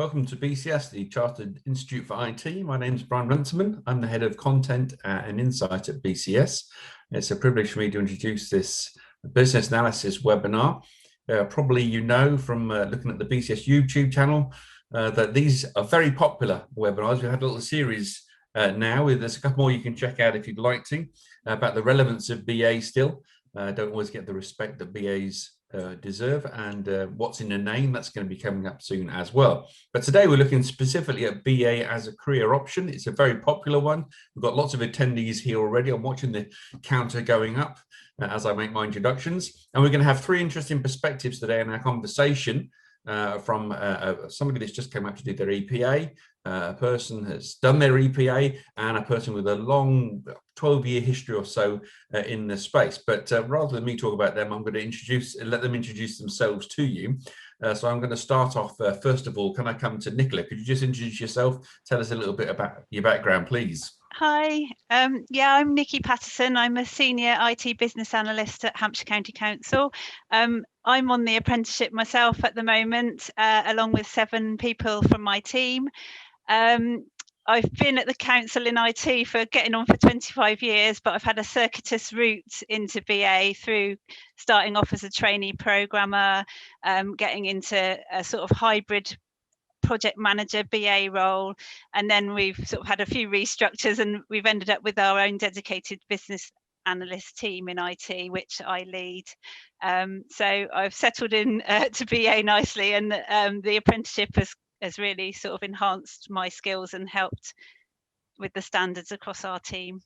welcome to BCS, the Chartered Institute for IT. My name is Brian Runciman. I'm the head of content and insight at BCS. It's a privilege for me to introduce this business analysis webinar. Probably you know from looking at the BCS YouTube channel that these are very popular webinars. We've had a little series now. There's a couple more you can check out if you'd like to, about the relevance of BA still. Don't always get the respect that BAs deserve, and what's in the name, that's going to be coming up soon as well. But today we're looking specifically at BA as a career option. It's a very popular one. We've got lots of attendees here already. I'm watching the counter going up as I make my introductions, and we're going to have three interesting perspectives today in our conversation. From somebody that's just come up to do their EPA, a person that's done their EPA, and a person with a long 12-year history or so in the space. But rather than me talk about them, I'm going to let them introduce themselves to you. So I'm going to start off, first of all, can I come to Nichola? Could you just introduce yourself? Tell us a little bit about your background, please. Hi, yeah, I'm Nichola Paterson. I'm a senior IT business analyst at Hampshire County Council. I'm on the apprenticeship myself at the moment, along with 7 people from my team. I've been at the council in IT for getting on for 25 years, but I've had a circuitous route into BA through starting off as a trainee programmer, getting into a sort of hybrid project manager BA role, and then we've sort of had a few restructures and we've ended up with our own dedicated business analyst team in IT, which I lead. So I've settled in to BA nicely, and the apprenticeship has really sort of enhanced my skills and helped with the standards across our team.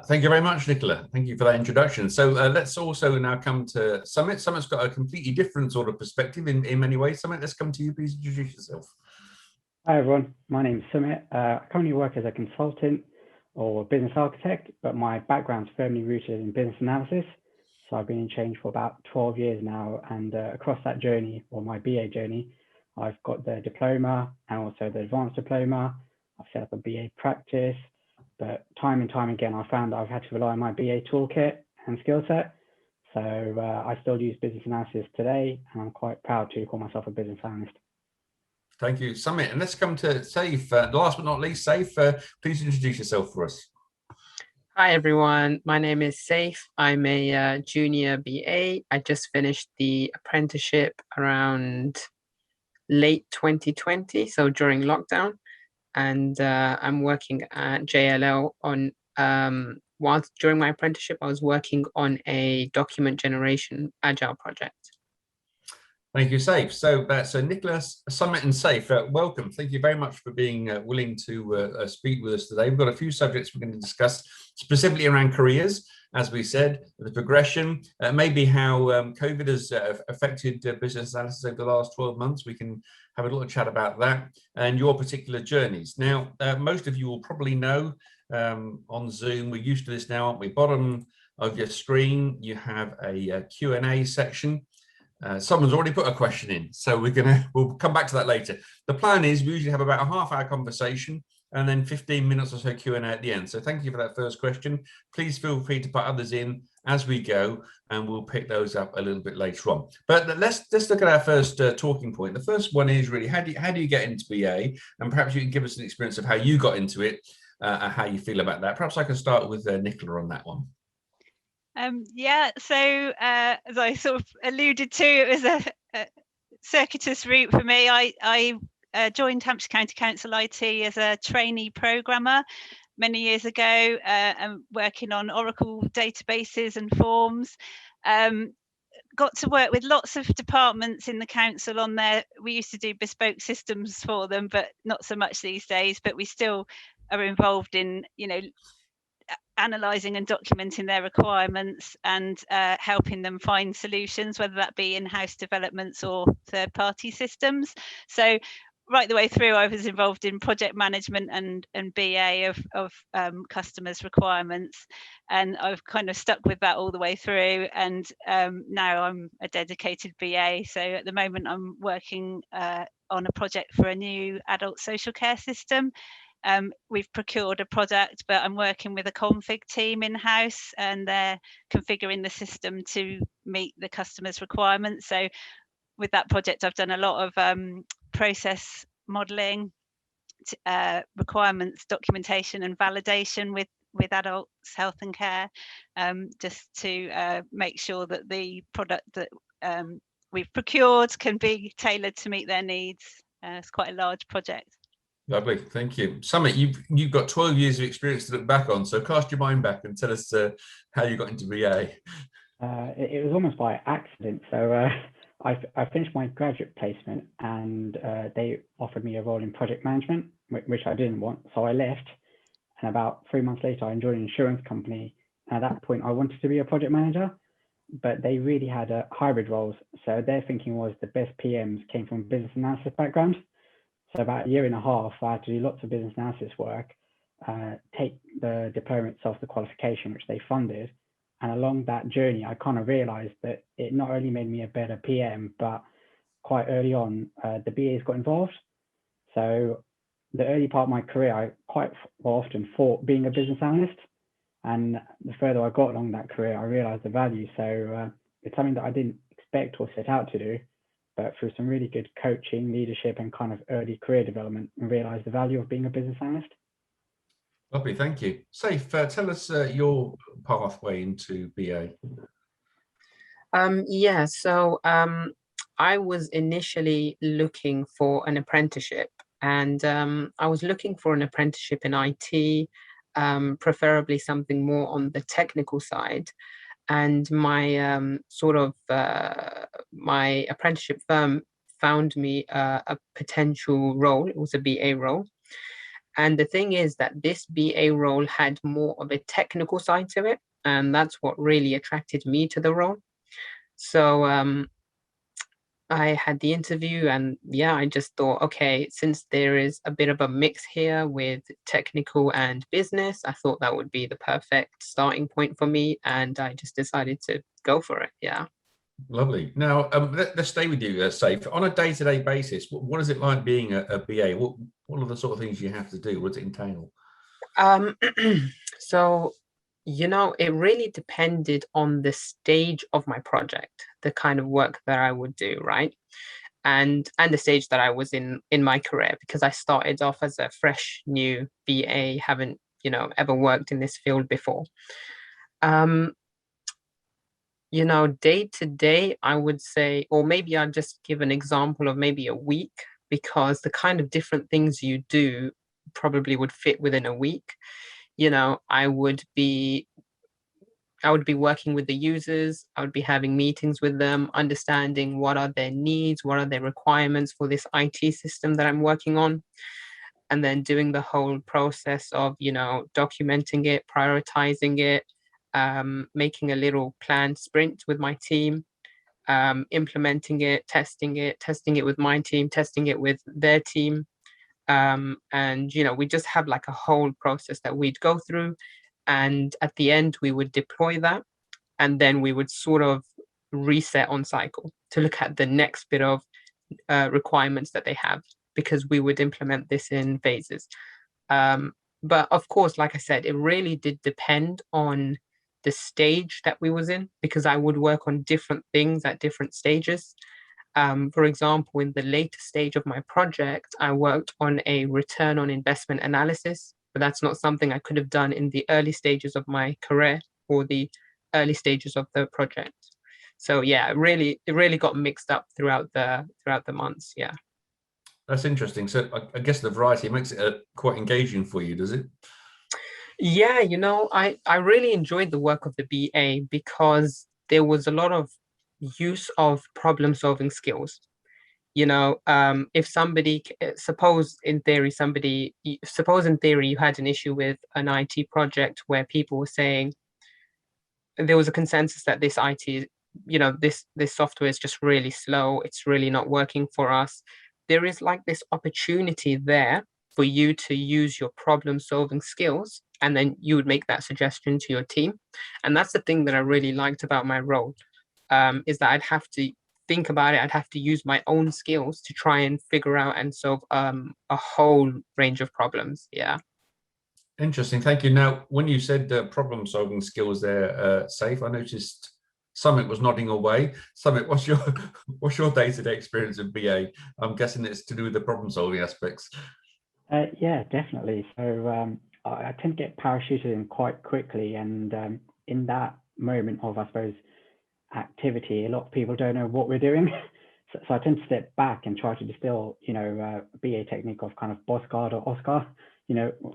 Thank you very much, Nichola. Thank you for that introduction. So let's also now come to Sumit. Sumit's got a completely different sort of perspective in many ways. Sumit, let's come to you. Please introduce yourself. Hi, everyone. My name is Sumit. I currently work as a consultant or business architect, but my background's firmly rooted in business analysis. So I've been in change for about 12 years now. And across that journey, or my BA journey, I've got the diploma and also the advanced diploma. I've set up a BA practice. But time and time again, I found that I've had to rely on my BA toolkit and skill set. So I still use business analysis today, and I'm quite proud to call myself a business analyst. Thank you, Sumit. And let's come to Saif. Last but not least, Saif, please introduce yourself for us. Hi, everyone. My name is Saif. I'm a junior BA. I just finished the apprenticeship around late 2020, so during lockdown. And I'm working at JLL on, whilst during my apprenticeship, I was working on a document generation agile project. Thank you, Saif. So that's Nicholas, Sumit and Saif. Welcome. Thank you very much for being willing to speak with us today. We've got a few subjects we're going to discuss specifically around careers, as we said, the progression, maybe how COVID has affected business analysis over the last 12 months. We can have a little chat about that and your particular journeys. Now, most of you will probably know on Zoom, we're used to this now, aren't we? Bottom of your screen, you have a Q&A section. Someone's already put a question in, so we'll come back to that later. The plan is we usually have about a half-hour conversation and then 15 minutes or so Q&A at the end. So thank you for that first question. Please feel free to put others in as we go, and we'll pick those up a little bit later on. But let's look at our first talking point. The first one is really how do you get into BA, and perhaps you can give us an experience of how you got into it, and how you feel about that. Perhaps I can start with Nichola on that one. Yeah, so as I sort of alluded to, it was a circuitous route for me. I joined Hampshire County Council IT as a trainee programmer many years ago, and working on Oracle databases and forms. Got to work with lots of departments in the council on there. We used to do bespoke systems for them, but not so much these days. But we still are involved in, analysing and documenting their requirements and helping them find solutions, whether that be in-house developments or third-party systems. So right the way through, I was involved in project management and BA of customers' requirements, and I've kind of stuck with that all the way through. And now I'm a dedicated BA. So at the moment, I'm working on a project for a new adult social care system. We've procured a product, but I'm working with a config team in-house, and they're configuring the system to meet the customer's requirements. So with that project, I've done a lot of process modelling, requirements documentation and validation with adults health and care, just to make sure that the product that we've procured can be tailored to meet their needs. It's quite a large project. Lovely, thank you. Sumit, you've got 12 years of experience to look back on, so cast your mind back and tell us how you got into BA. It was almost by accident. So I finished my graduate placement, and they offered me a role in project management, which I didn't want, so I left. And about 3 months later, I joined an insurance company. And at that point, I wanted to be a project manager, but they really had hybrid roles. So their thinking was the best PMs came from business analysis background. So about a year and a half, I had to do lots of business analysis work, take the diploma itself, the qualification, which they funded. And along that journey, I kind of realized that it not only made me a better PM, but quite early on, the BAs got involved. So the early part of my career, I quite often thought being a business analyst. And the further I got along that career, I realized the value. So it's something that I didn't expect or set out to do, but through some really good coaching, leadership, and kind of early career development, and realized the value of being a business analyst. Lovely, thank you. Saif, tell us your pathway into BA. Yeah, so I was initially looking for an apprenticeship, and I was looking for an apprenticeship in IT, preferably something more on the technical side. And my my apprenticeship firm found me a potential role. It was a BA role. And the thing is that this BA role had more of a technical side to it. And that's what really attracted me to the role. So I had the interview, and yeah, I just thought, okay, since there is a bit of a mix here with technical and business, I thought that would be the perfect starting point for me. And I just decided to go for it. Yeah. Lovely. Now, let's stay with you, Saif. On a day-to-day basis, what is it like being a BA? What are the sort of things you have to do? What does it entail? So, it really depended on the stage of my project, the kind of work that I would do, right? And the stage that I was in my career, because I started off as a fresh new BA, haven't, ever worked in this field before. Day to day, I would say, or maybe I'll just give an example of maybe a week, because the kind of different things you do probably would fit within a week. I would be working with the users. I would be having meetings with them, understanding what are their needs, what are their requirements for this IT system that I'm working on, and then doing the whole process of, documenting it, prioritizing it, making a little planned sprint with my team, implementing it, testing it with my team, testing it with their team. And we just have like a whole process that we'd go through, and at the end we would deploy that, and then we would sort of reset on cycle to look at the next bit of requirements that they have, because we would implement this in phases. But of course, like I said, it really did depend on the stage that we was in, because I would work on different things at different stages. For example, in the later stage of my project, I worked on a return on investment analysis, but that's not something I could have done in the early stages of my career or the early stages of the project. So yeah, it really got mixed up throughout the months. Yeah. That's interesting. So I guess the variety makes it quite engaging for you, does it? Yeah, I really enjoyed the work of the BA, because there was a lot of use of problem-solving skills. If somebody, suppose in theory you had an issue with an IT project where people were saying there was a consensus that this IT, this software is just really slow, it's really not working for us. There is like this opportunity there for you to use your problem-solving skills, and then you would make that suggestion to your team. And that's the thing that I really liked about my role, is that I'd have to think about it. I'd have to use my own skills to try and figure out and solve a whole range of problems. Yeah. Interesting. Thank you. Now, when you said problem-solving skills there, Saif, I noticed Sumit was nodding away. Sumit, what's your day-to-day experience in BA? I'm guessing it's to do with the problem-solving aspects. Yeah, definitely. So I tend to get parachuted in quite quickly, and in that moment of, I suppose, activity, a lot of people don't know what we're doing. So I tend to step back and try to distill, a BA technique of kind of Boscard or Oscar.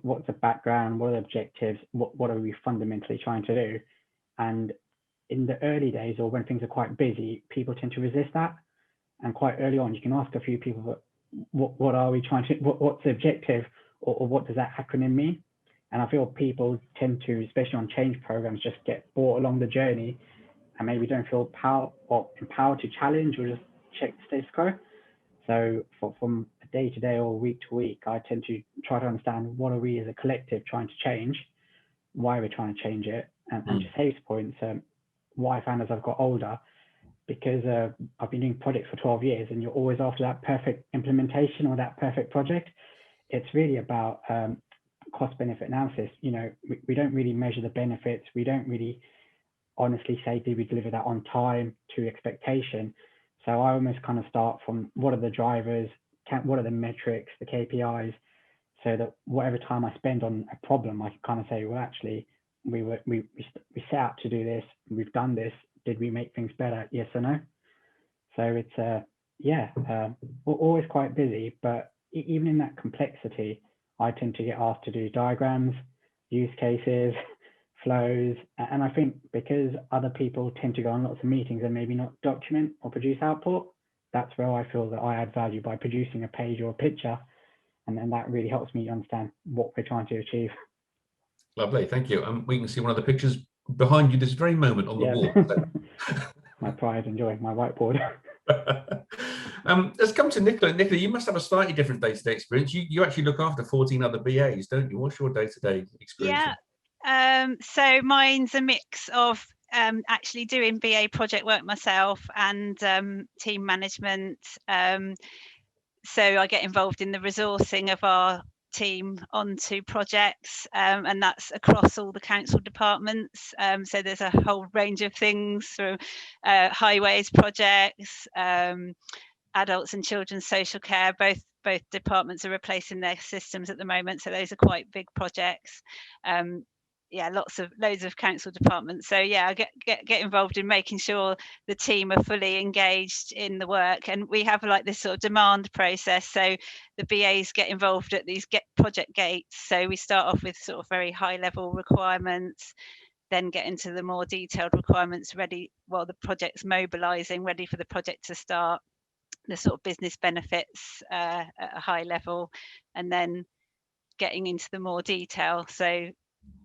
What's the background, what are the objectives, what are we fundamentally trying to do? And in the early days, or when things are quite busy, people tend to resist that. And quite early on, you can ask a few people, what are we trying to, what's the objective, or what does that acronym mean? And I feel people tend to, especially on change programs, just get brought along the journey and maybe don't feel empowered to challenge or just check the status quo. So from day to day or week to week, I tend to try to understand what are we as a collective trying to change, why we're trying to change it, and to Safe's point, why I found as I've got older, because I've been doing projects for 12 years and you're always after that perfect implementation or that perfect project. It's really about cost benefit analysis. We don't really measure the benefits. We don't really honestly say, did we deliver that on time to expectation? So I almost kind of start from what are the drivers, what are the metrics, the KPIs, so that whatever time I spend on a problem, I can kind of say, well, actually, we set out to do this, we've done this, did we make things better, yes or no? So it's we're always quite busy, but even in that complexity, I tend to get asked to do diagrams, use cases, flows, and I think because other people tend to go on lots of meetings and maybe not document or produce output, that's where I feel that I add value by producing a page or a picture, and then that really helps me understand what we're trying to achieve. Lovely, thank you. We can see one of the pictures behind you this very moment on the wall. My pride and joy, my whiteboard. Let's come to Nichola. Nichola, you must have a slightly different day-to-day experience. You actually look after 14 other BAs, don't you? What's your day-to-day experience? Yeah, so mine's a mix of actually doing BA project work myself and team management. So I get involved in the resourcing of our team onto projects, and that's across all the council departments. So there's a whole range of things from highways projects, adults and children's social care. Both departments are replacing their systems at the moment, so those are quite big projects. Loads of council departments. So yeah, I get involved in making sure the team are fully engaged in the work, and we have like this sort of demand process. So the BAs get involved at these project gates. So we start off with sort of very high level requirements, then get into the more detailed requirements ready while the project's mobilizing, ready for the project to start, the sort of business benefits at a high level, and then getting into the more detail. So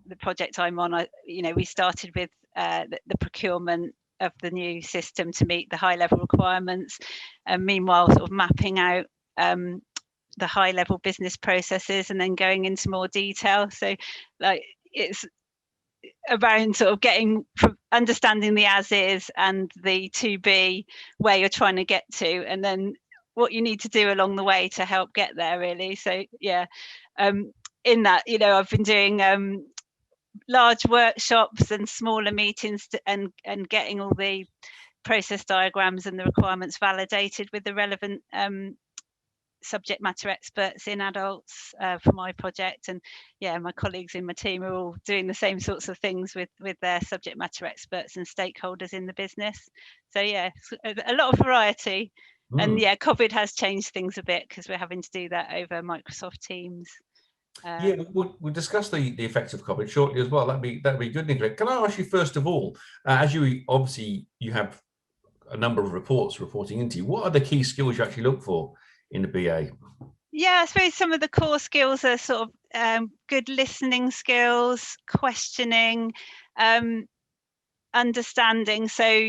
the project I'm on, we started with the procurement of the new system to meet the high level requirements, and meanwhile sort of mapping out the high level business processes and then going into more detail. So like it's around sort of getting from understanding the as is and the to be, where you're trying to get to, and then what you need to do along the way to help get there, really. So yeah, in that, I've been doing large workshops and smaller meetings and getting all the process diagrams and the requirements validated with the relevant subject matter experts in adults for my project. And yeah, my colleagues in my team are all doing the same sorts of things with their subject matter experts and stakeholders in the business. So yeah, a lot of variety. And yeah, COVID has changed things a bit because we're having to do that over Microsoft Teams. Yeah, we'll discuss the effects of COVID shortly as well. That'd be good, Nichola. Can I ask you first of all, as you have a number of reports reporting into you, what are the key skills you actually look for in the BA? Yeah, I suppose some of the core skills are sort of good listening skills, questioning, understanding. So,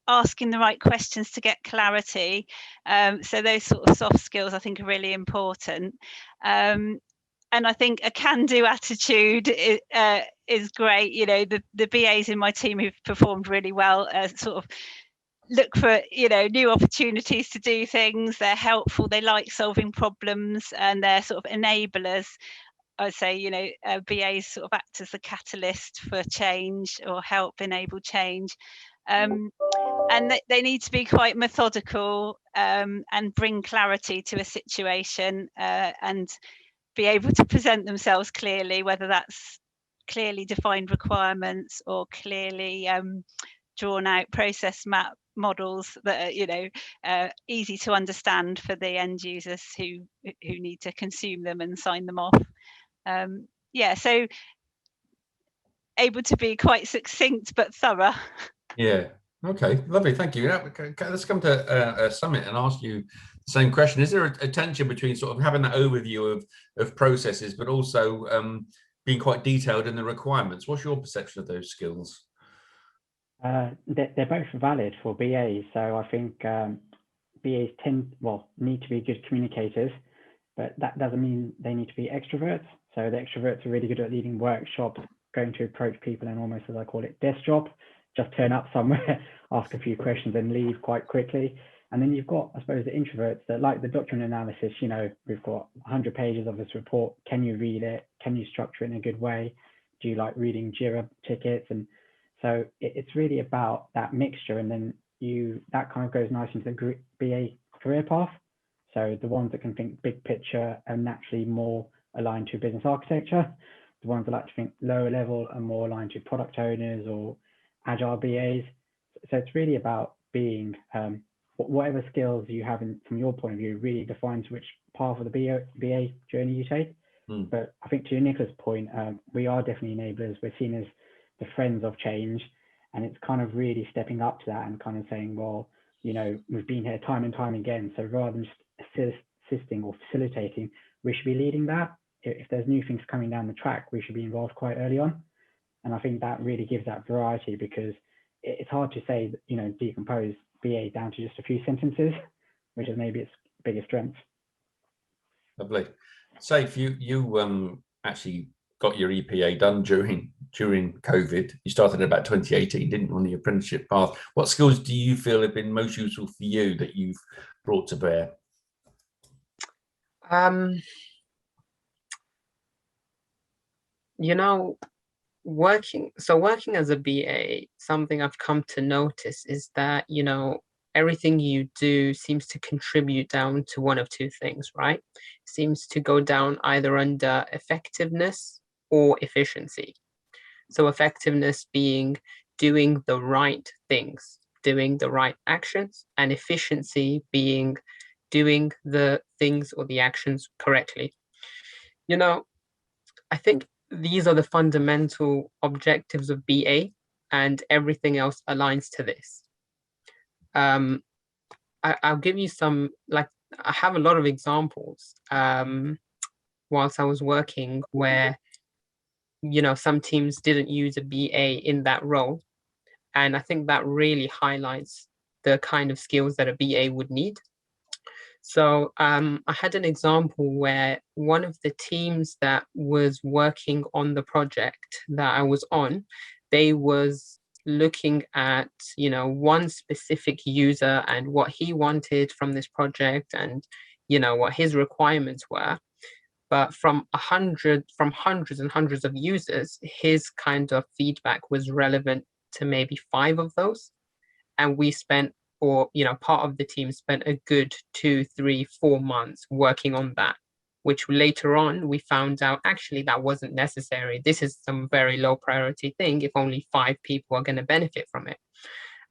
asking the right questions to get clarity. So those sort of soft skills I think are really important. And I think a can-do attitude is great. The BAs in my team who've performed really well sort of look for new opportunities to do things. They're helpful, they like solving problems, and they're sort of enablers. I'd say BAs sort of act as the catalyst for change or help enable change. And they need to be quite methodical and bring clarity to a situation and be able to present themselves clearly, whether that's clearly defined requirements or clearly drawn out process map models that are, easy to understand for the end users who need to consume them and sign them off. Yeah, so able to be quite succinct but thorough. Yeah. Okay. Lovely. Thank you. Now, let's come to Sumit and ask you the same question. Is there a tension between sort of having that overview of processes, but also being quite detailed in the requirements? What's your perception of those skills? They're both valid for BAs. So I think BAs need to be good communicators, but that doesn't mean they need to be extroverts. So the extroverts are really good at leading workshops, going to approach people and almost, as I call it, desk job, just turn up somewhere, ask a few questions and leave quite quickly. And then you've got, I suppose, the introverts that like the document analysis. We've got 100 pages of this report. Can you read it? Can you structure it in a good way? Do you like reading JIRA tickets? And so it's really about that mixture. And then that kind of goes nice into the BA career path. So the ones that can think big picture are naturally more aligned to business architecture. The ones that like to think lower level are more aligned to product owners or agile BAs. So it's really about being whatever skills you have from your point of view really defines which path of the BA journey you take. But I think to Nichola's point, we are definitely enablers. We're seen as the friends of change, and it's kind of really stepping up to that and kind of saying, well, we've been here time and time again. So rather than just assisting or facilitating, we should be leading that. If there's new things coming down the track, we should be involved quite early on. And I think that really gives that variety, because it's hard to say, decompose BA down to just a few sentences, which is maybe its biggest strength. Lovely. Saif, you actually got your EPA done during COVID. You started about 2018, didn't you, on the apprenticeship path? What skills do you feel have been most useful for you that you've brought to bear? Working as a BA, something I've come to notice is that, everything you do seems to contribute down to one of two things, right? Seems to go down either under effectiveness or efficiency. So effectiveness being doing the right things, doing the right actions, and efficiency being doing the things or the actions correctly. I think these are the fundamental objectives of BA, and everything else aligns to this. I'll give you some, I have a lot of examples whilst I was working where, some teams didn't use a BA in that role. And I think that really highlights the kind of skills that a BA would need. So I had an example where one of the teams that was working on the project that I was on, they was looking at, one specific user and what he wanted from this project and, what his requirements were. But from hundreds and hundreds of users, his kind of feedback was relevant to maybe 5 of those. And we spent, part of the team spent a good 2, 3, 4 months working on that, which later on we found out actually that wasn't necessary. This is some very low priority thing if only 5 people are going to benefit from it.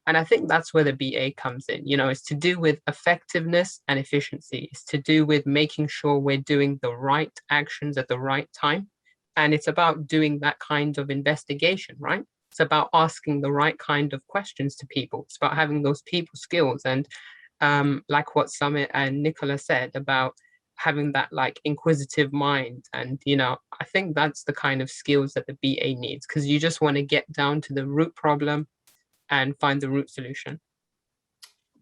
And I think that's where the BA comes in. It's to do with effectiveness and efficiency. It's to do with making sure we're doing the right actions at the right time. And it's about doing that kind of investigation, right? It's about asking the right kind of questions to people. It's about having those people skills. And like what Sumit and Nichola said about having that inquisitive mind. And, I think that's the kind of skills that the BA needs, because you just want to get down to the root problem and find the root solution.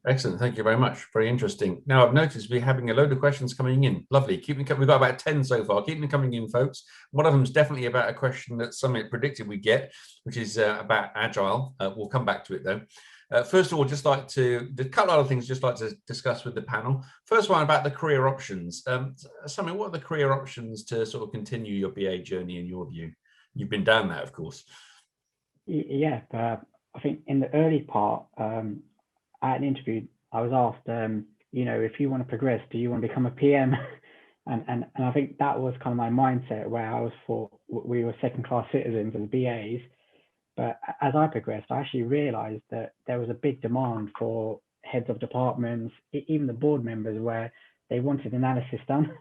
Excellent. Thank you very much. Very interesting. Now, I've noticed we're having a load of questions coming in. Lovely. We've got about 10 so far. Keep them coming in, folks. One of them is definitely about a question that Sumit predicted we'd get, which is about Agile. We'll come back to it, though. First of all, just like to, a couple of other things just like to discuss with the panel. First one about the career options. Sumit, what are the career options to sort of continue your BA journey in your view? You've been down that, of course. Yeah, I think in the early part, at an interview, I was asked, you know, if you want to progress, do you want to become a PM? And I think that was kind of my mindset, where I was we were second-class citizens as BAs. But as I progressed, I actually realized that there was a big demand for heads of departments, even the board members, where they wanted analysis done.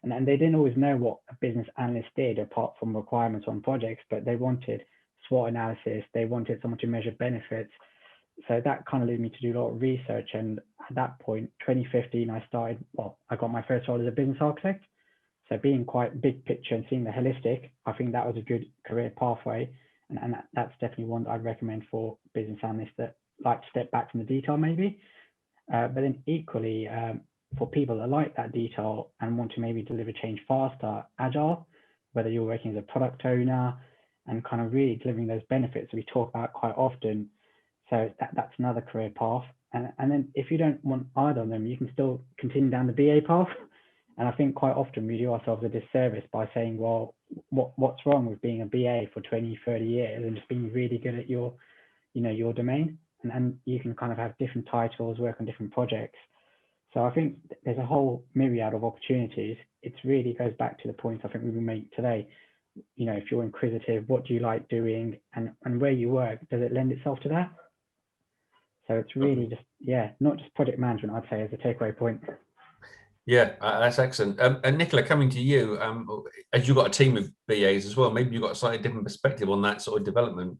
And they didn't always know what a business analyst did apart from requirements on projects, but they wanted SWOT analysis, they wanted someone to measure benefits. So that kind of led me to do a lot of research. And at that point, 2015, I got my first role as a business architect. So being quite big picture and seeing the holistic, I think that was a good career pathway. And that's definitely one that I'd recommend for business analysts that like to step back from the detail maybe. But then equally, for people that like that detail and want to maybe deliver change faster, agile, whether you're working as a product owner and kind of really delivering those benefits we talk about quite often. So that's another career path. And then if you don't want either of them, you can still continue down the BA path. And I think quite often we do ourselves a disservice by saying, well, what's wrong with being a BA for 20, 30 years and just being really good at your domain? And you can kind of have different titles, work on different projects. So I think there's a whole myriad of opportunities. It really goes back to the points I think we will make today. You know, if you're inquisitive, what do you like doing, and where you work, does it lend itself to that? So it's really just, not just project management, I'd say, as a takeaway point. Yeah, that's excellent. And Nichola, coming to you, as you've got a team of BAs as well, maybe you've got a slightly different perspective on that sort of development.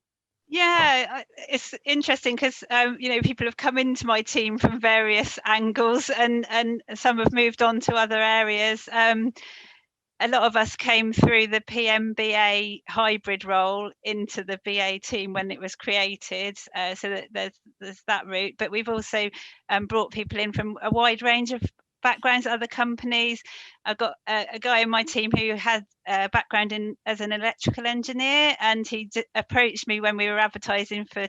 Yeah, it's interesting because you know, people have come into my team from various angles, and some have moved on to other areas. A lot of us came through the PMBA hybrid role into the BA team when it was created, so that there's that route. But we've also brought people in from a wide range of backgrounds at other companies. I've got a guy in my team who had a background as an electrical engineer, and he approached me when we were advertising for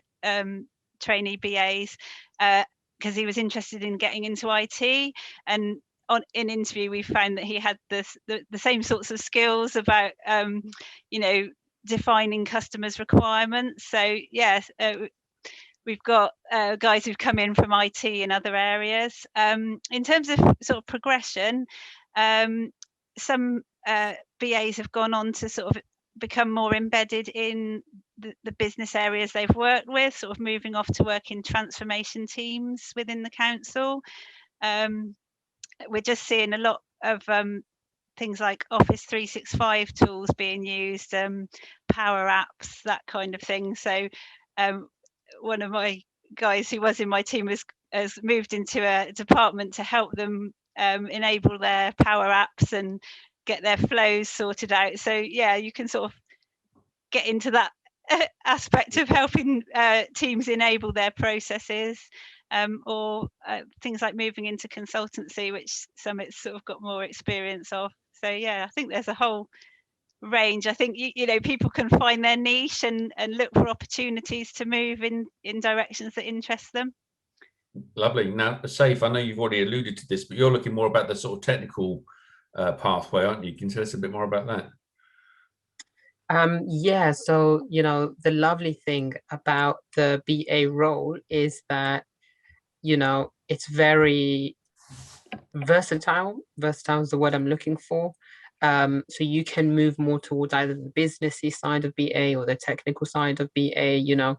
trainee BAs because he was interested in getting into IT. And in interview, we found that he had the same sorts of skills about you know, defining customers' requirements. So yes, we've got guys who've come in from IT and other areas. In terms of sort of progression, some BAs have gone on to sort of become more embedded in the business areas they've worked with, sort of moving off to work in transformation teams within the council. We're just seeing a lot of things like Office 365 tools being used, Power Apps, that kind of thing. So one of my guys who was in my team has moved into a department to help them enable their Power Apps and get their flows sorted out. So yeah, you can sort of get into that aspect of helping teams enable their processes, or things like moving into consultancy, which Sumit's sort of got more experience of. So yeah, I think there's a whole range. I think you know, people can find their niche and look for opportunities to move in directions that interest them. Lovely. Now, Saif, I know you've already alluded to this, but you're looking more about the sort of technical pathway, aren't you? Can you tell us a bit more about that? Yeah, so you know, the lovely thing about the BA role is that, you know, it's very versatile. Versatile is the word I'm looking for. So you can move more towards either the businessy side of BA or the technical side of BA. You know,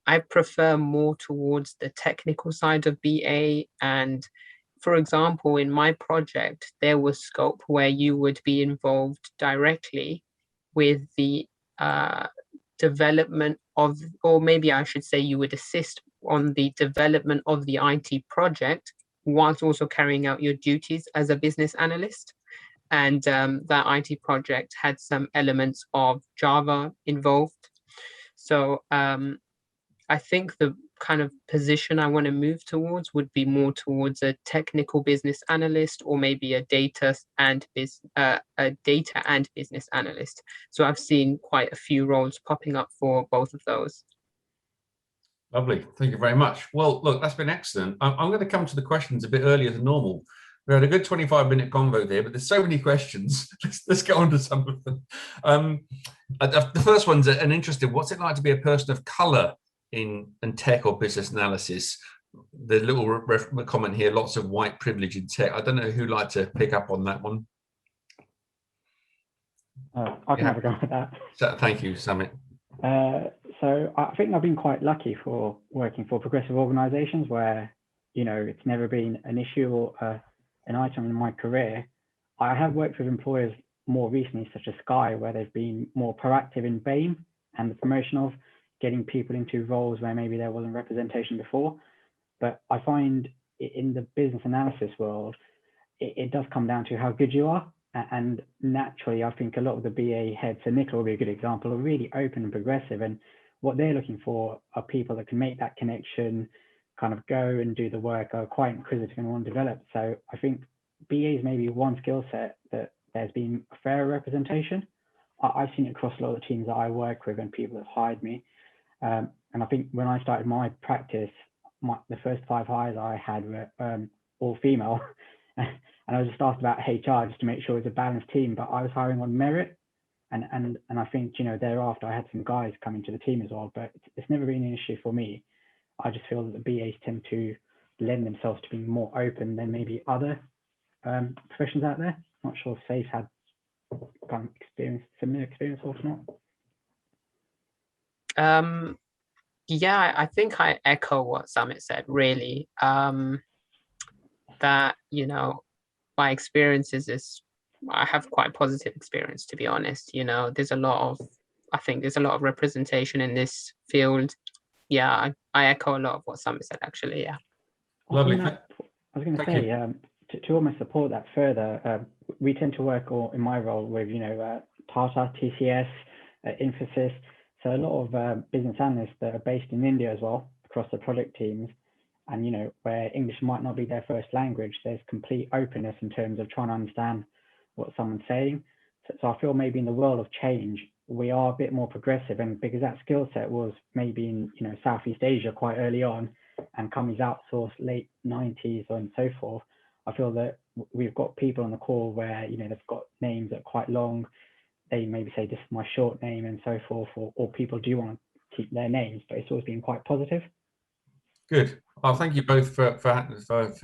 I prefer more towards the technical side of BA. And for example, in my project, there was scope where you would be involved directly with the development of, or maybe I should say you would assist on the development of the IT project whilst also carrying out your duties as a business analyst. And that IT project had some elements of Java involved. So I think the kind of position I want to move towards would be more towards a technical business analyst, or maybe a data and business analyst. So I've seen quite a few roles popping up for both of those. Lovely. Thank you very much. Well, look, that's been excellent. I'm going to come to the questions a bit earlier than normal. We had a good 25-minute convo there, but there's so many questions. Let's go on to some of them. The first one's an interesting. What's it like to be a person of colour in tech or business analysis? The little comment here, lots of white privilege in tech. I don't know who'd like to pick up on that one. I can have a go at that. So, thank you, Sumit. So I think I've been quite lucky for working for progressive organisations where, you know, it's never been an issue or an item in my career. I have worked with employers more recently, such as Sky, where they've been more proactive in BAME and the promotion of getting people into roles where maybe there wasn't representation before. But I find in the business analysis world, it does come down to how good you are. And naturally, I think a lot of the BA heads, so Nichola will be a good example, are really open and progressive. And what they're looking for are people that can make that connection, kind of go and do the work, are quite inquisitive and want to develop. So I think BA is maybe one skill set that there's been a fair representation. I've seen it across a lot of the teams that I work with and people have hired me. And I think when I started my practice, the first 5 hires I had were all female. And I was just asked about HR just to make sure it was a balanced team, but I was hiring on merit. And I think, you know, thereafter I had some guys come into the team as well, but it's never been an issue for me. I just feel that the BAs tend to lend themselves to being more open than maybe other professions out there. Not sure if Saif had kind of similar experience or not. Yeah, I think I echo what Sumit said, really. That, you know, my experiences is, I have quite positive experience, to be honest. You know, I think there's a lot of representation in this field. Yeah, I echo a lot of what Sumit said, actually, yeah. Lovely. I was going to say, to almost support that further, we tend to work, or in my role, with, you know, Tata, TCS, Infosys. So a lot of business analysts that are based in India as well, across the product teams, and, you know, where English might not be their first language, there's complete openness in terms of trying to understand what someone's saying. So I feel maybe in the world of change, we are a bit more progressive, and because that skill set was maybe in, you know, Southeast Asia quite early on, and companies outsourced late 90s and so forth, I feel that we've got people on the call where, you know, they've got names that are quite long. They maybe say, this is my short name and so forth, or people do want to keep their names, but it's always been quite positive. Good. Well, thank you both for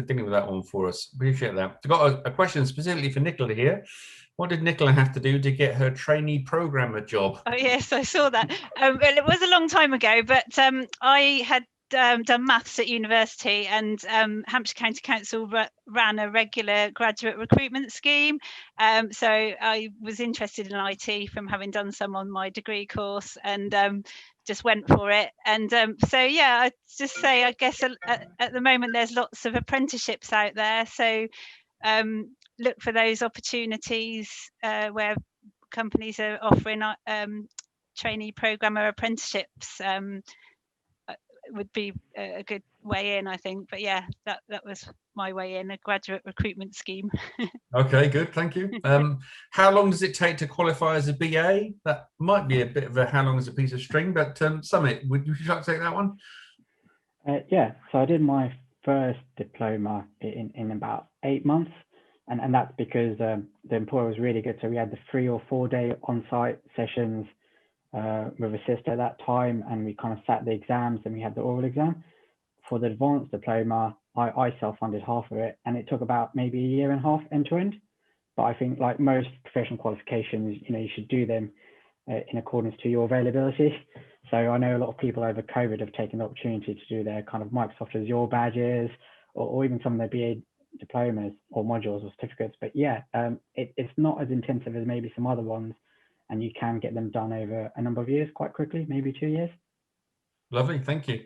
dealing with that one for us. Appreciate that. I've got a question specifically for Nichola here. What did Nichola have to do to get her trainee programmer job? Oh yes, I saw that. Well, it was a long time ago, but I had done maths at university, and Hampshire County Council ran a regular graduate recruitment scheme. So I was interested in IT from having done some on my degree course, and just went for it. And so yeah, I'd just say, I guess at the moment there's lots of apprenticeships out there. So look for those opportunities where companies are offering trainee programmer apprenticeships. Would be a good way in, I think. But yeah, that was my way in, a graduate recruitment scheme. Okay, good, thank you. How long does it take to qualify as a BA? That might be a bit of a how long is a piece of string, but Sumit, would you like to take that one? Yeah, so I did my first diploma in about 8 months, and that's because the employer was really good. So we had the 3 or 4 day on-site sessions with a sister at that time, and we kind of sat the exams, and we had the oral exam. For the advanced diploma, I self-funded half of it, and it took about maybe 1.5 years end to end. But I think, like most professional qualifications, you know, you should do them in accordance to your availability. So I know a lot of people over COVID have taken the opportunity to do their kind of Microsoft Azure badges, or even some of their BA diplomas or modules or certificates. But yeah, it's not as intensive as maybe some other ones, and you can get them done over a number of years quite quickly, maybe 2 years. Lovely, thank you.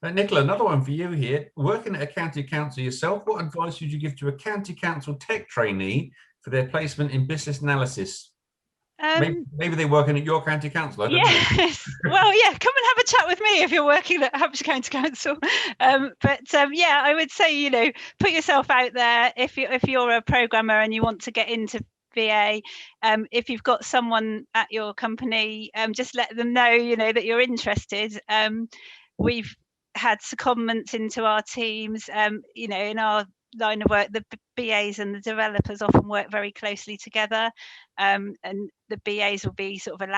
Nichola, another one for you here. Working at a county council yourself, what advice would you give to a county council tech trainee for their placement in business analysis? Maybe they're working at your county council. I don't know. Well, yeah, come and have a chat with me if you're working at Hampshire County Council. Yeah, I would say, you know, put yourself out there. If you're a programmer and you want to get into VA, if you've got someone at your company, just let them know, you know, that you're interested. We've had secondments into our teams, you know, in our line of work, the BAs and the developers often work very closely together, and the BAs will be sort of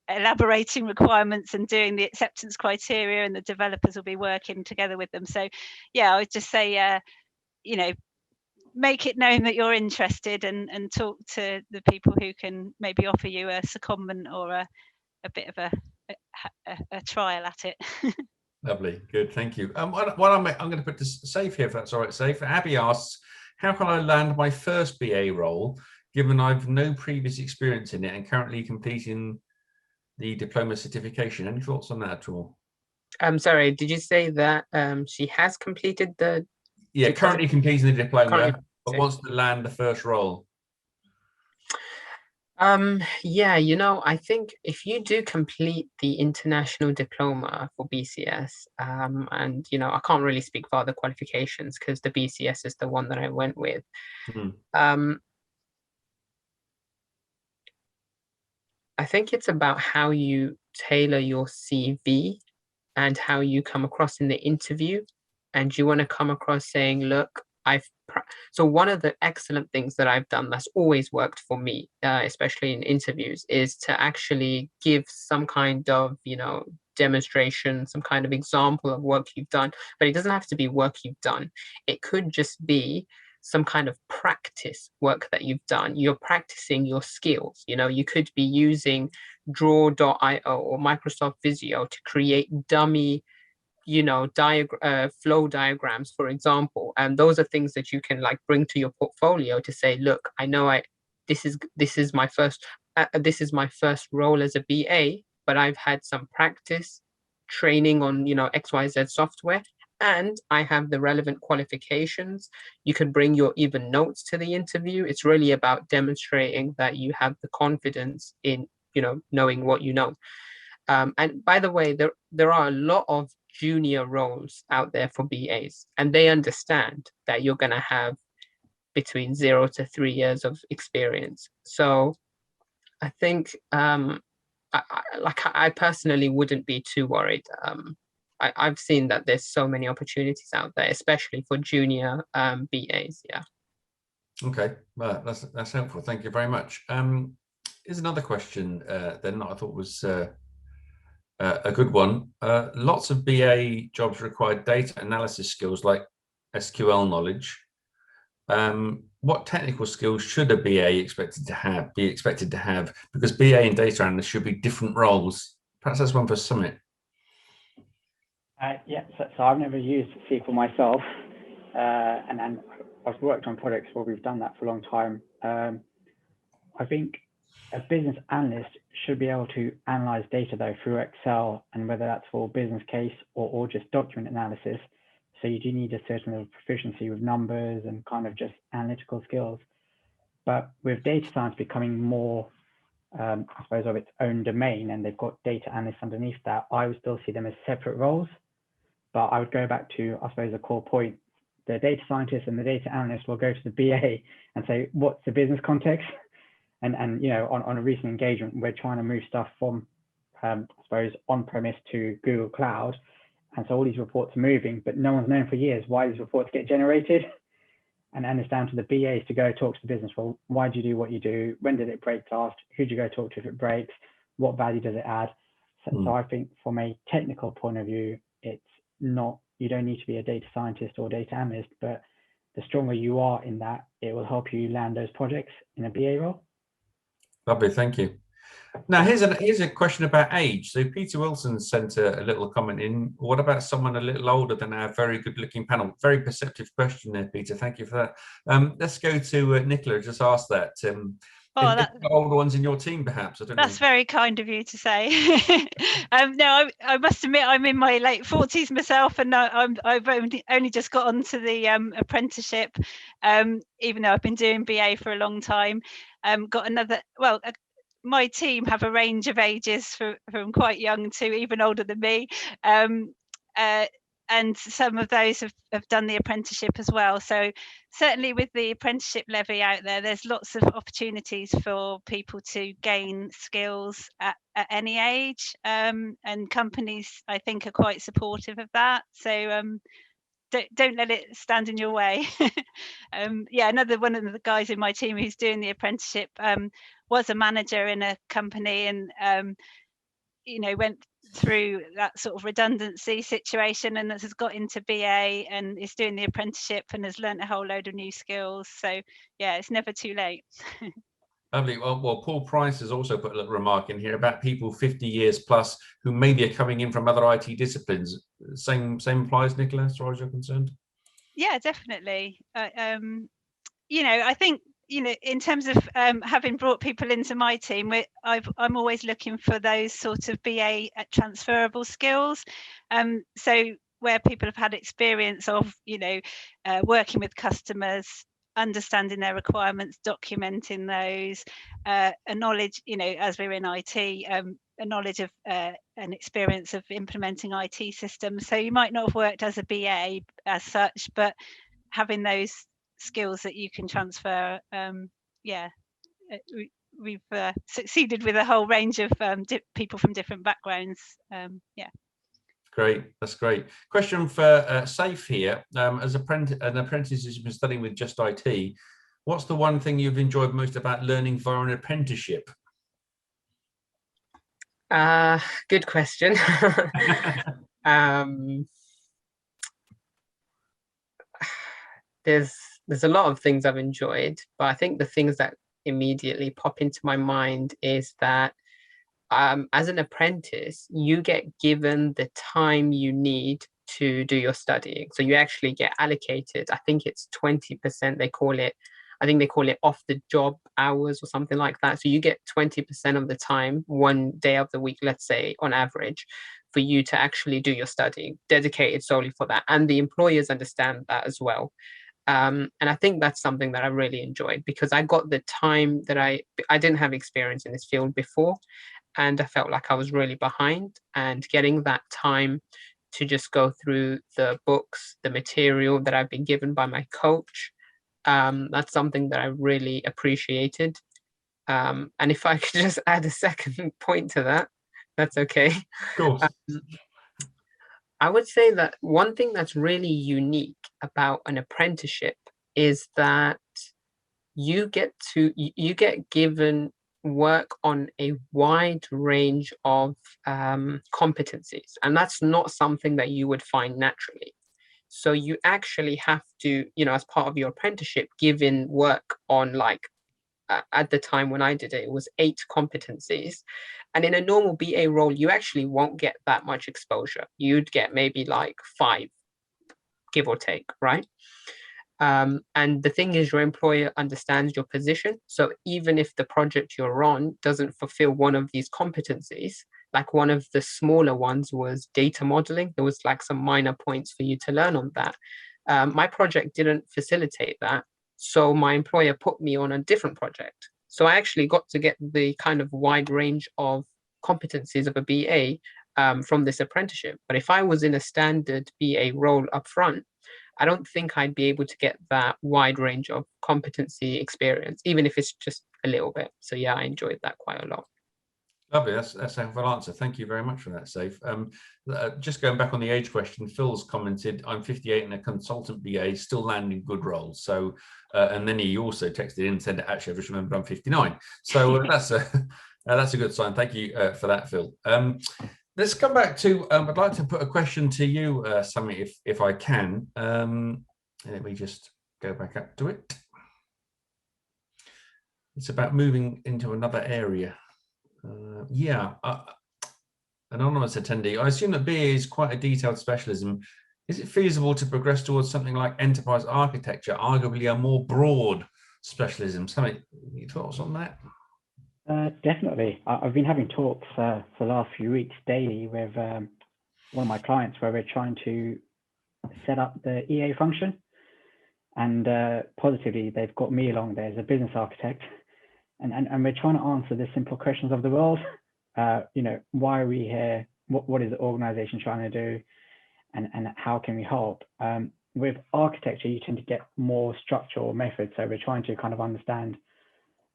elaborating requirements and doing the acceptance criteria, and the developers will be working together with them. So yeah, I would just say, you know, make it known that you're interested, and talk to the people who can maybe offer you a secondment or a bit of a trial at it. Lovely, good, thank you. I'm going to put this Saif here, if that's all right. Saif. Abby asks, how can I land my first BA role, given I've no previous experience in it and currently completing the diploma certification? Any thoughts on that at all? I'm sorry, did you say that she has completed the? Yeah, currently completing the diploma, but wants to land the first role. Yeah, you know, I think if you do complete the international diploma for BCS, and you know, I can't really speak for other qualifications because the BCS is the one that I went with. I think it's about how you tailor your CV and how you come across in the interview. And you want to come across saying, look, so one of the excellent things that I've done that's always worked for me, especially in interviews, is to actually give some kind of, you know, demonstration, some kind of example of work you've done. But it doesn't have to be work you've done. It could just be some kind of practice work that you've done. You're practicing your skills. You know, you could be using draw.io or Microsoft Visio to create dummy, you know, flow diagrams, for example. And those are things that you can like bring to your portfolio to say, look, I know this is my first role as a BA, but I've had some practice training on, you know, XYZ software, and I have the relevant qualifications. You can bring your even notes to the interview. It's really about demonstrating that you have the confidence in, you know, knowing what you know. And by the way, there are a lot of junior roles out there for BAs, and they understand that you're going to have between 0 to 3 years of experience. So I think I personally wouldn't be too worried. I've seen that there's so many opportunities out there, especially for junior BAs. Yeah. Okay, well, that's helpful. Thank you very much. Here's another question then that I thought was a good one. Lots of BA jobs require data analysis skills like SQL knowledge. What technical skills should a BA be expected to have? Because BA and data analyst should be different roles. Perhaps that's one for Sumit. Yeah, so I've never used SQL myself, and I've worked on projects where we've done that for a long time. I think a business analyst should be able to analyze data though through Excel, and whether that's for business case or just document analysis. So you do need a certain level of proficiency with numbers and kind of just analytical skills. But with data science becoming more, I suppose, of its own domain, and they've got data analysts underneath that, I would still see them as separate roles. But I would go back to, I suppose, the core point. The data scientist and the data analyst will go to the BA and say, what's the business context? And you know, on a recent engagement, we're trying to move stuff from, I suppose, on-premise to Google Cloud. And so all these reports are moving, but no one's known for years why these reports get generated. And it's down to the BAs to go talk to the business. Well, why do you do what you do? When did it break last? Who do you go talk to if it breaks? What value does it add? So I think from a technical point of view, it's not, you don't need to be a data scientist or data analyst, but the stronger you are in that, it will help you land those projects in a BA role. Lovely, thank you. Now, here's a question about age. So Peter Wilson sent a little comment in. What about someone a little older than our very good-looking panel? Very perceptive question there, Peter. Thank you for that. Let's go to Nichola. Just ask that. Older ones in your team, perhaps? I don't know. That's very kind of you to say. No, I must admit I'm in my late 40s myself, and I've only just got onto the apprenticeship, even though I've been doing BA for a long time. Got another, well, my team have a range of ages from quite young to even older than me. And some of those have done the apprenticeship as well. So certainly with the apprenticeship levy out there, there's lots of opportunities for people to gain skills at any age. And companies, I think, are quite supportive of that. So don't let it stand in your way. Yeah, another one of the guys in my team who's doing the apprenticeship was a manager in a company, and went through that sort of redundancy situation, and has got into BA and is doing the apprenticeship and has learnt a whole load of new skills. So yeah, it's never too late. Lovely. Well, Paul Price has also put a little remark in here about people 50 years plus who maybe are coming in from other IT disciplines. Same applies, Nichola, as far as you're concerned? Yeah, definitely. I think, in terms of having brought people into my team, I'm always looking for those sort of BA transferable skills. So where people have had experience of, working with customers, understanding their requirements, documenting those, a knowledge, as we're in IT, a knowledge of an experience of implementing IT systems. So you might not have worked as a BA as such, but having those skills that you can transfer. We've succeeded with a whole range of people from different backgrounds. Great, that's great. Question for Saif here. As an apprentice who's been studying with Just IT, what's the one thing you've enjoyed most about learning via an apprenticeship? Good question. There's a lot of things I've enjoyed, but I think the things that immediately pop into my mind is that as an apprentice, you get given the time you need to do your studying. So you actually get allocated, I think it's 20%, they call it off the job hours or something like that. So you get 20% of the time, one day of the week, let's say, on average, for you to actually do your studying, dedicated solely for that. And the employers understand that as well. And I think that's something that I really enjoyed, because I got the time that I didn't have experience in this field before, and I felt like I was really behind, and getting that time to just go through the books, the material that I've been given by my coach, that's something that I really appreciated. And if I could just add a second point to that, that's okay. Of course. I would say that one thing that's really unique about an apprenticeship is that you get given work on a wide range of competencies, and that's not something that you would find naturally. So you actually have to, as part of your apprenticeship, give in work on, at the time when I did it, it was 8 competencies. And in a normal BA role, you actually won't get that much exposure. You'd get maybe 5, give or take, right? And the thing is, your employer understands your position. So even if the project you're on doesn't fulfill one of these competencies, like one of the smaller ones was data modeling, there was some minor points for you to learn on that. My project didn't facilitate that. So my employer put me on a different project. So I actually got to get the kind of wide range of competencies of a BA from this apprenticeship. But if I was in a standard BA role up front, I don't think I'd be able to get that wide range of competency experience, even if it's just a little bit. So yeah, I enjoyed that quite a lot. Lovely, that's a helpful answer. Thank you very much for that, Saif. Just going back on the age question, Phil's commented, I'm 58 and a consultant BA, still landing good roles. So, and then he also texted in and said, actually, I've just remembered I'm 59. So that's a good sign. Thank you for that, Phil. Let's come back to, I'd like to put a question to you, Sumit, if I can. Let me just go back up to it. It's about moving into another area. Anonymous attendee, I assume that BA is quite a detailed specialism. Is it feasible to progress towards something like enterprise architecture, arguably a more broad specialism? Sumit, any thoughts on that? Definitely. I've been having talks for the last few weeks daily with one of my clients where we're trying to set up the EA function. And positively, they've got me along there as a business architect. And we're trying to answer the simple questions of the world. Why are we here? What is the organization trying to do? And how can we help? With architecture, you tend to get more structural methods. So we're trying to kind of understand,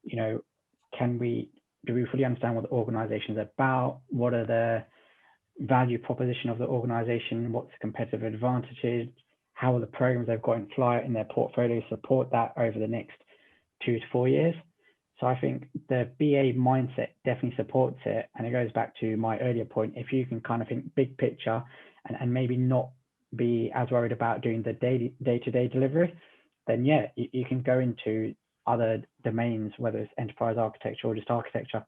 do we fully understand what the organization is about? What are the value proposition of the organization? What's the competitive advantages? how the programs they've got in flight in their portfolio support that over the next 2 to 4 years. So I think the BA mindset definitely supports it. And it goes back to my earlier point, if you can kind of think big picture and maybe not be as worried about doing the day-to-day delivery, then yeah, you can go into other domains, whether it's enterprise architecture or just architecture.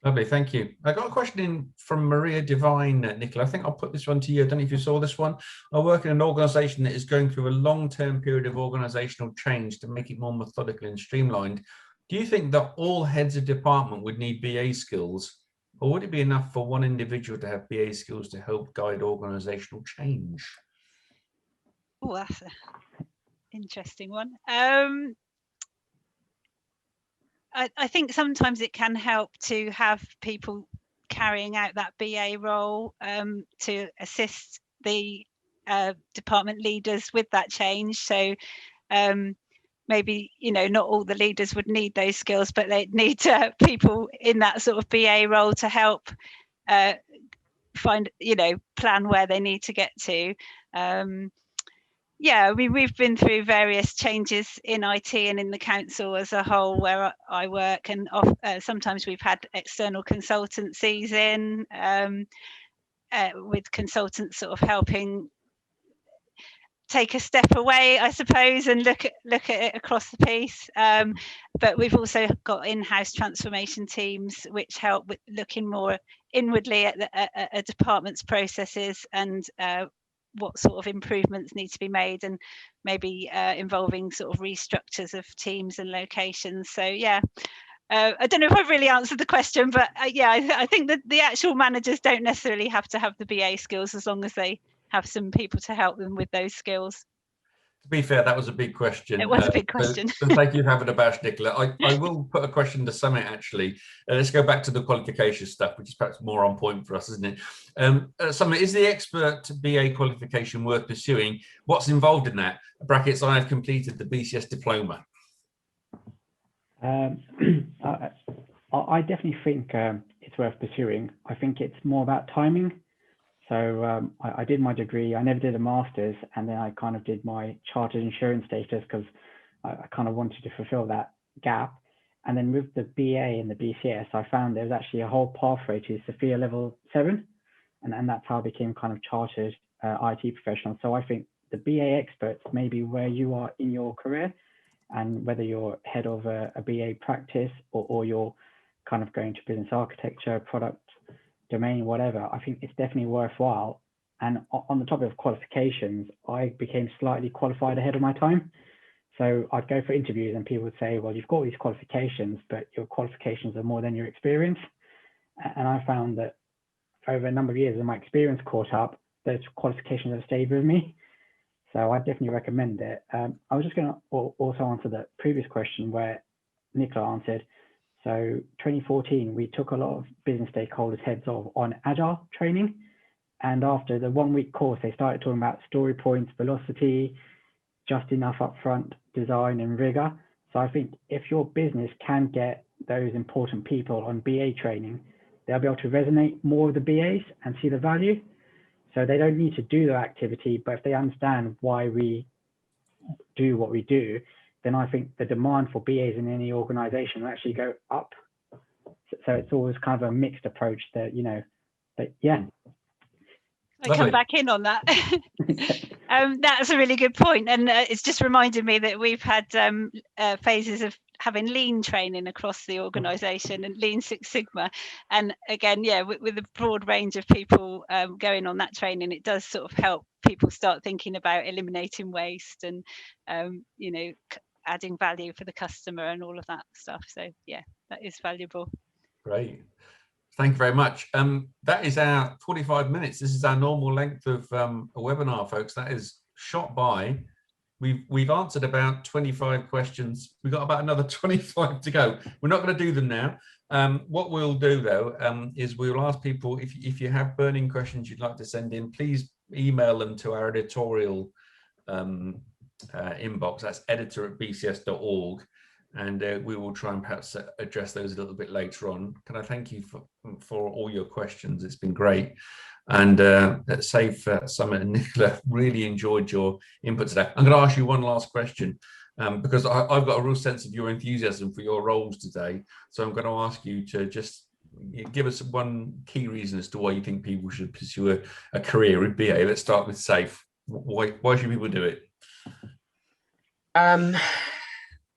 Lovely, thank you. I got a question in from Maria Divine, Nicola. I think I'll put this one to you. I don't know if you saw this one. I work in an organisation that is going through a long-term period of organisational change to make it more methodical and streamlined. Do you think that all heads of department would need BA skills, or would it be enough for one individual to have BA skills to help guide organisational change? Oh, that's an interesting one. I think sometimes it can help to have people carrying out that BA role to assist the department leaders with that change. So maybe, you know, not all the leaders would need those skills, but they need people in that sort of BA role to help find, you know, plan where they need to get to. Yeah, we've been through various changes in IT and in the council as a whole where I work, and sometimes we've had external consultancies in with consultants sort of helping take a step away, I suppose, and look at it across the piece. But we've also got in-house transformation teams which help with looking more inwardly at a department's processes and what sort of improvements need to be made, and maybe involving sort of restructures of teams and locations. So yeah, I don't know if I've really answered the question, but yeah, I think that the actual managers don't necessarily have to have the BA skills as long as they have some people to help them with those skills. To be fair, that was a big question. It was a big question. So thank you for having a bash, Nicola. I will put a question to Sumit, actually. Let's go back to the qualification stuff, which is perhaps more on point for us, isn't it? Sumit, is the expert BA qualification worth pursuing? What's involved in that? Brackets, I have completed the BCS diploma. I definitely think it's worth pursuing. I think it's more about timing. So I did my degree, I never did a master's, and then I kind of did my chartered insurance status because I kind of wanted to fulfill that gap. And then with the BA and the BCS, I found there was actually a whole pathway to Sophia level 7. And that's how I became kind of chartered IT professional. So I think the BA experts may be where you are in your career, and whether you're head of a BA practice or you're kind of going to business architecture, product domain, whatever, I think it's definitely worthwhile. And on the topic of qualifications, I became slightly qualified ahead of my time. So I'd go for interviews and people would say, well, you've got all these qualifications, but your qualifications are more than your experience. And I found that over a number of years, as my experience caught up, those qualifications have stayed with me. So I definitely recommend it. I was just going to also answer the previous question where Nicola answered. So 2014, we took a lot of business stakeholders heads off on agile training. And after the 1 week course, they started talking about story points, velocity, just enough upfront design and rigor. So I think if your business can get those important people on BA training, they'll be able to resonate more with the BAs and see the value. So they don't need to do the activity, but if they understand why we do what we do, then I think the demand for BAs in any organization will actually go up. So it's always kind of a mixed approach that, you know, but yeah. I come back in on that. That's a really good point. And it's just reminded me that we've had phases of having lean training across the organization and Lean Six Sigma. And again, yeah, with a broad range of people going on that training, it does sort of help people start thinking about eliminating waste and, you know, adding value for the customer and all of that stuff. So yeah, that is valuable. Great. Thank you very much. That is our 45 minutes. This is our normal length of a webinar, folks. That is shot by. We've answered about 25 questions. We've got about another 25 to go. We're not going to do them now. What we'll do, though, is we'll ask people, if you have burning questions you'd like to send in, please email them to our editorial inbox. That's editor@bcs.org. and we will try and perhaps address those a little bit later on. Can I thank you for all your questions? It's been great. And Saif, Sumit and Nichola, really enjoyed your input today. I'm going to ask you one last question because I've got a real sense of your enthusiasm for your roles today. So I'm going to ask you to just give us one key reason as to why you think people should pursue a career in BA. Let's start with Saif. Why should people do it?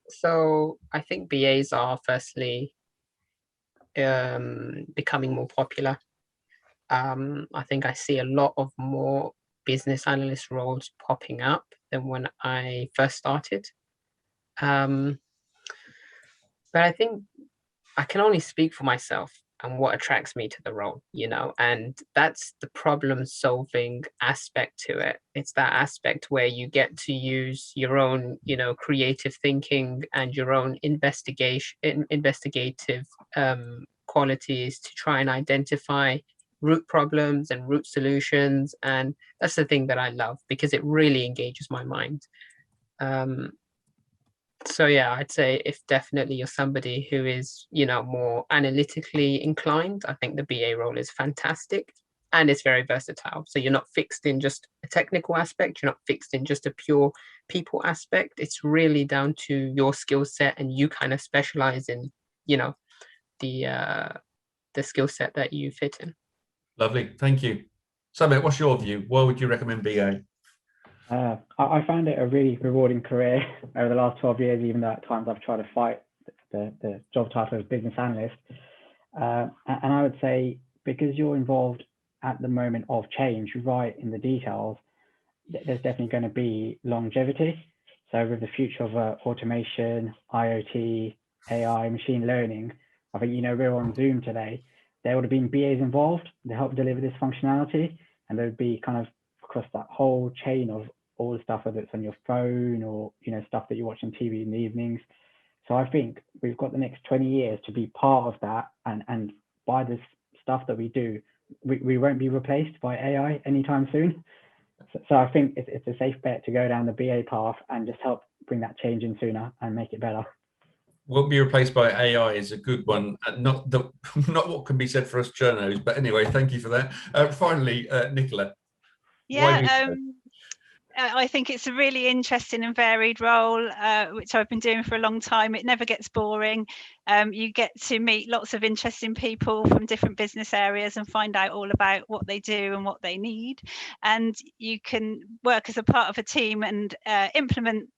So I think BAs are firstly becoming more popular. I think I see a lot of more business analyst roles popping up than when I first started. But I think I can only speak for myself and what attracts me to the role, you know, and that's the problem solving aspect to it. It's that aspect where you get to use your own, you know, creative thinking and your own investigative qualities to try and identify root problems and root solutions. And that's the thing that I love because it really engages my mind. So yeah, I'd say if definitely you're somebody who is, you know, more analytically inclined, I think the BA role is fantastic and it's very versatile. So you're not fixed in just a technical aspect, you're not fixed in just a pure people aspect. It's really down to your skill set and you kind of specialize in, you know, the skill set that you fit in. Lovely, thank you. Sumit, what's your view? Why would you recommend BA? I found it a really rewarding career over the last 12 years, even though at times I've tried to fight the job title as business analyst. And I would say because you're involved at the moment of change, right in the details, there's definitely going to be longevity. So with the future of automation, IoT, AI, machine learning, I think, you know, we're on Zoom today. There would have been BAs involved to help deliver this functionality, and there would be kind of across that whole chain of all the stuff, whether it's on your phone or, you know, stuff that you watch on TV in the evenings. So I think we've got the next 20 years to be part of that, and by this stuff that we do, we won't be replaced by AI anytime soon. So I think it's a safe bet to go down the BA path and just help bring that change in sooner and make it better. Won't be replaced by AI is a good one. Not what can be said for us journos, but anyway, thank you for that. Finally, Nichola. Yeah, I think it's a really interesting and varied role, which I've been doing for a long time. It never gets boring. You get to meet lots of interesting people from different business areas and find out all about what they do and what they need. And you can work as a part of a team and implement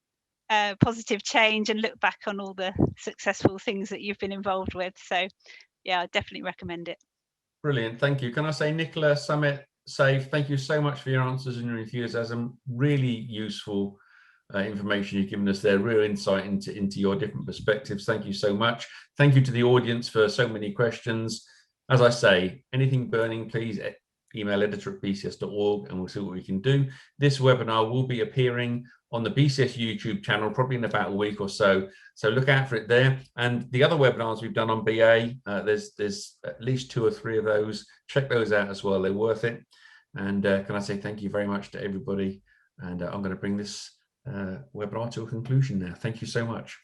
positive change and look back on all the successful things that you've been involved with. So yeah, I definitely recommend it. Brilliant, thank you. Can I say, Nichola, Sumit, Saif, thank you so much for your answers and your enthusiasm. Really useful information you've given us there, real insight into your different perspectives. Thank you so much. Thank you to the audience for so many questions. As I say, anything burning, please email editor@bcs.org and we'll see what we can do. This webinar will be appearing on the BCS YouTube channel probably in about a week or so. So look out for it there. And the other webinars we've done on BA, there's at least 2 or 3 of those. Check those out as well. They're worth it. And can I say thank you very much to everybody. And I'm going to bring this webinar to a conclusion now. Thank you so much.